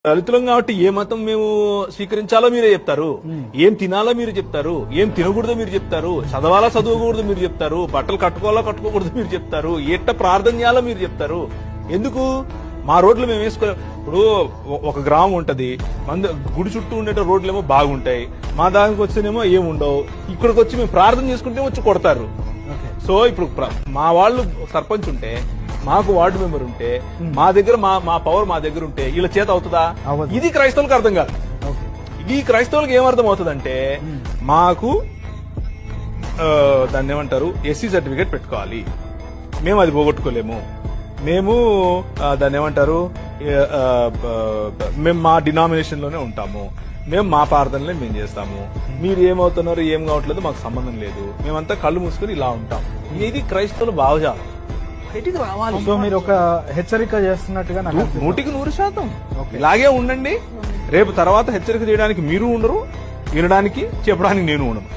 దళితులం కాబట్టి ఏ మతం మేము స్వీకరించాలో మీరే చెప్తారు, ఏం తినాలో మీరు చెప్తారు, ఏం తినకూడదో మీరు చెప్తారు, చదవాలా చదవకూడదు మీరు చెప్తారు, బట్టలు కట్టుకోవాలా కట్టుకోకూడదు మీరు చెప్తారు, ఎట్ట ప్రార్థన చేయాలో మీరు చెప్తారు. ఎందుకు మా రోడ్లు మేము వేసుకోలేము? ఇప్పుడు ఒక గ్రామం ఉంటది, గుడి చుట్టూ ఉండే రోడ్లేమో బాగుంటాయి, మా దానికి వచ్చేనేమో ఏముండవు. ఇక్కడికి వచ్చి మేము ప్రార్థన చేసుకుంటే వచ్చి కొడతారు. సో ఇప్పుడు మా వాళ్ళు సర్పంచ్ ఉంటే, మాకు వార్డు మెంబర్ ఉంటే, మా దగ్గర మా పవర్ మా దగ్గర ఉంటే వీళ్ళ చేత అవుతుందా? ఇది క్రైస్తవులకు అర్థం కాదు. ఈ క్రైస్తవులకు ఏమర్థం అవుతుందంటే, మాకు దాన్ని ఏమంటారు, ఎస్సీ సర్టిఫికేట్ పెట్టుకోవాలి, మేము అది పోగొట్టుకోలేము, మేము దాన్ని ఏమంటారు, మేము మా డినామినేషన్ లోనే ఉంటాము, మేము మా ప్రార్థనలే మేము చేస్తాము, మీరు ఏమవుతున్నారు ఏం కావట్లేదు మాకు సంబంధం లేదు, మేమంతా కళ్ళు మూసుకొని ఇలా ఉంటాం. ఇది క్రైస్తవులు భావజాలం. బయటికి రావాలి. సో మీరు ఒక హెచ్చరిక చేస్తున్నట్టుగా 100% ఇలాగే ఉండండి. రేపు తర్వాత హెచ్చరిక చేయడానికి మీరు ఉండరు, వినడానికి చెప్పడానికి నేను ఉండను.